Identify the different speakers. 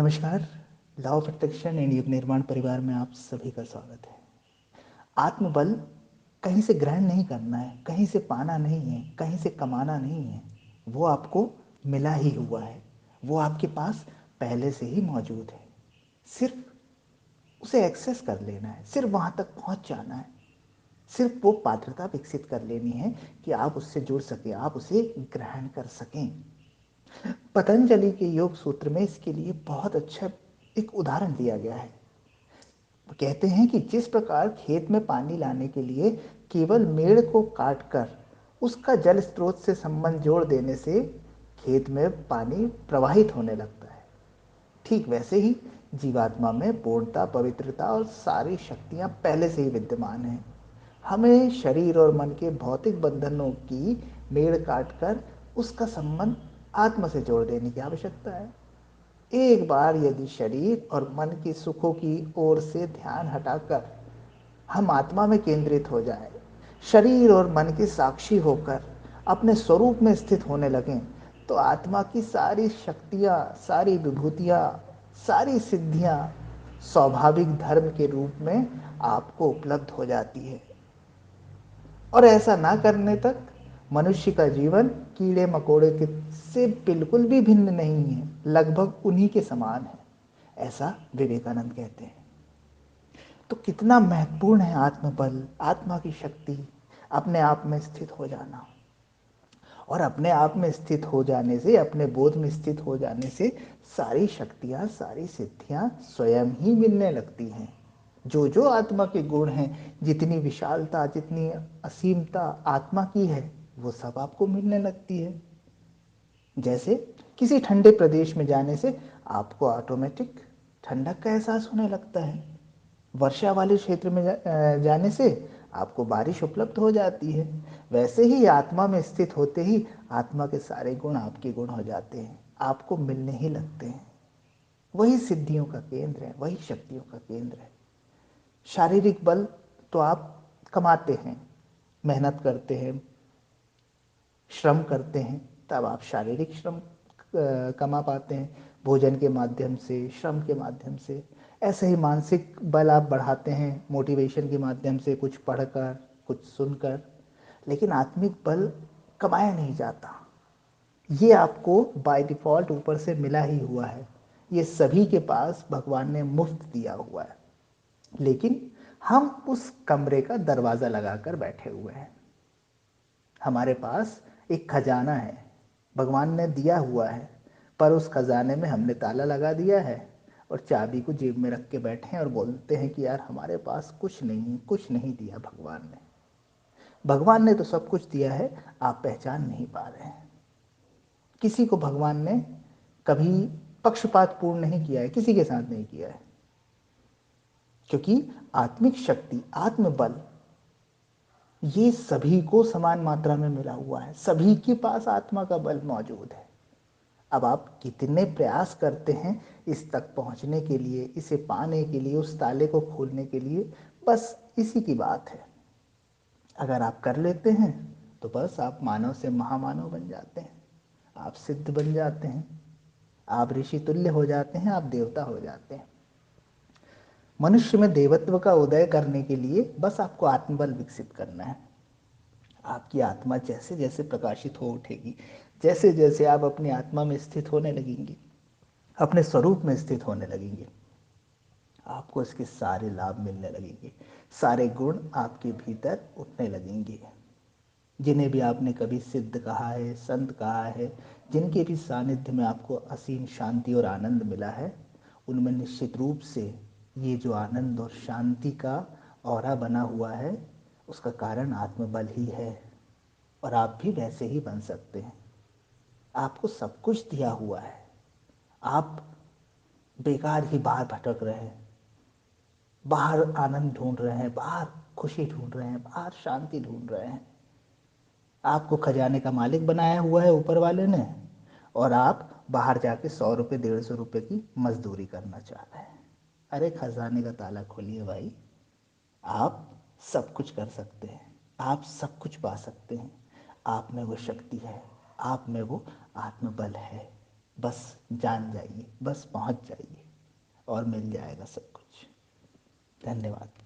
Speaker 1: नमस्कार। Law of attraction and युग निर्माण परिवार में आप सभी का स्वागत है। आत्मबल कहीं से ग्रहण नहीं करना है, कहीं से पाना नहीं है, कहीं से कमाना नहीं है। वो आपको मिला ही हुआ है, वो आपके पास पहले से ही मौजूद है। सिर्फ उसे एक्सेस कर लेना है, सिर्फ वहाँ तक पहुँच जाना है। सिर्फ वो पात्रता विकसित कर लेनी है कि आप उससे जुड़ सकें, आप उसे ग्रहण कर सकें। पतंजलि के योग सूत्र में इसके लिए बहुत अच्छा एक उदाहरण दिया गया है। वो कहते हैं कि जिस प्रकार खेत में पानी लाने के लिए केवल मेड़ को काटकर उसका जल स्रोत से संबंध जोड़ देने से खेत में पानी प्रवाहित होने लगता है, ठीक वैसे ही जीवात्मा में पूर्णता, पवित्रता और सारी शक्तियां पहले से ही विद्यमान हैं। हमें शरीर और मन के भौतिक बंधनों की मेड़ काटकर उसका संबंध आत्मा से जोड़ देने की आवश्यकता है। एक बार यदि शरीर और मन के सुखों की ओर से ध्यान हटाकर हम आत्मा में केंद्रित हो जाए, शरीर और मन के साक्षी होकर अपने स्वरूप में स्थित होने लगें, तो आत्मा की सारी शक्तियाँ, सारी विभूतियाँ, सारी सिद्धियाँ स्वाभाविक धर्म के रूप में आपको उपलब्ध हो जाती है। और ऐसा ना करने तक मनुष्य का जीवन कीड़े मकोड़े के से बिल्कुल भी भिन्न नहीं है, लगभग उन्हीं के समान है, ऐसा विवेकानंद कहते हैं। तो कितना महत्वपूर्ण है आत्मबल, आत्मा की शक्ति, अपने आप में स्थित हो जाना। और अपने आप में स्थित हो जाने से, अपने बोध में स्थित हो जाने से सारी शक्तियाँ, सारी सिद्धियाँ स्वयं ही मिलने लगती हैं। जो जो आत्मा के गुण हैं, जितनी विशालता, जितनी असीमता आत्मा की है, वो सब आपको मिलने लगती है। जैसे किसी ठंडे प्रदेश में जाने से आपको ऑटोमेटिक ठंडक का एहसास होने लगता है। वर्षा वाले क्षेत्र में जाने से आपको बारिश उपलब्ध हो जाती है। वैसे ही आत्मा में स्थित होते ही आत्मा के सारे गुण आपके गुण हो जाते हैं, आपको मिलने ही लगते हैं। वही सिद्धियों का केंद्र है, वही शक्तियों का केंद्र है। शारीरिक बल तो आप कमाते हैं, मेहनत करते हैं, श्रम करते हैं, तब आप शारीरिक श्रम कमा पाते हैं, भोजन के माध्यम से, श्रम के माध्यम से। ऐसे ही मानसिक बल आप बढ़ाते हैं मोटिवेशन के माध्यम से, कुछ पढ़कर, कुछ सुनकर। लेकिन आत्मिक बल कमाया नहीं जाता, ये आपको बाय डिफ़ॉल्ट ऊपर से मिला ही हुआ है। ये सभी के पास भगवान ने मुफ्त दिया हुआ है, लेकिन हम उस कमरे का दरवाज़ा लगाकर बैठे हुए हैं। हमारे पास एक खजाना है, भगवान ने दिया हुआ है, पर उस खजाने में हमने ताला लगा दिया है और चाबी को जेब में रख के बैठे हैं और बोलते हैं कि यार हमारे पास कुछ नहीं, कुछ नहीं दिया भगवान ने। भगवान ने तो सब कुछ दिया है, आप पहचान नहीं पा रहे हैं। किसी को भगवान ने कभी पक्षपात पूर्ण नहीं किया है, किसी के साथ नहीं किया है, क्योंकि आत्मिक शक्ति, आत्मबल, ये सभी को समान मात्रा में मिला हुआ है। सभी के पास आत्मा का बल मौजूद है। अब आप कितने प्रयास करते हैं इस तक पहुंचने के लिए, इसे पाने के लिए, उस ताले को खोलने के लिए, बस इसी की बात है। अगर आप कर लेते हैं तो बस आप मानव से महामानव बन जाते हैं, आप सिद्ध बन जाते हैं, आप ऋषि तुल्य हो जाते हैं, आप देवता हो जाते हैं। मनुष्य में देवत्व का उदय करने के लिए बस आपको आत्मबल विकसित करना है। आपकी आत्मा जैसे जैसे प्रकाशित हो उठेगी, जैसे जैसे आप अपनी आत्मा में स्थित होने लगेंगे, अपने स्वरूप में स्थित होने लगेंगे, आपको इसके सारे लाभ मिलने लगेंगे, सारे गुण आपके भीतर उठने लगेंगे। जिन्हें भी आपने कभी सिद्ध कहा है, संत कहा है, जिनके भी सानिध्य में आपको असीम शांति और आनंद मिला है, उनमें निश्चित रूप से ये जो आनंद और शांति का ऑरा बना हुआ है, उसका कारण आत्मबल ही है। और आप भी वैसे ही बन सकते हैं। आपको सब कुछ दिया हुआ है, आप बेकार ही बाहर भटक रहे हैं, बाहर आनंद ढूंढ रहे हैं, बाहर खुशी ढूंढ रहे हैं, बाहर शांति ढूंढ रहे हैं। आपको खजाने का मालिक बनाया हुआ है ऊपर वाले ने, और आप बाहर जाके 100 रुपये, 150 रुपये की मजदूरी करना चाह रहे हैं। अरे खजाने का ताला खोलिए भाई, आप सब कुछ कर सकते हैं, आप सब कुछ पा सकते हैं। आप में वो शक्ति है, आप में वो आत्मबल है। बस जान जाइए, बस पहुंच जाइए और मिल जाएगा सब कुछ। धन्यवाद।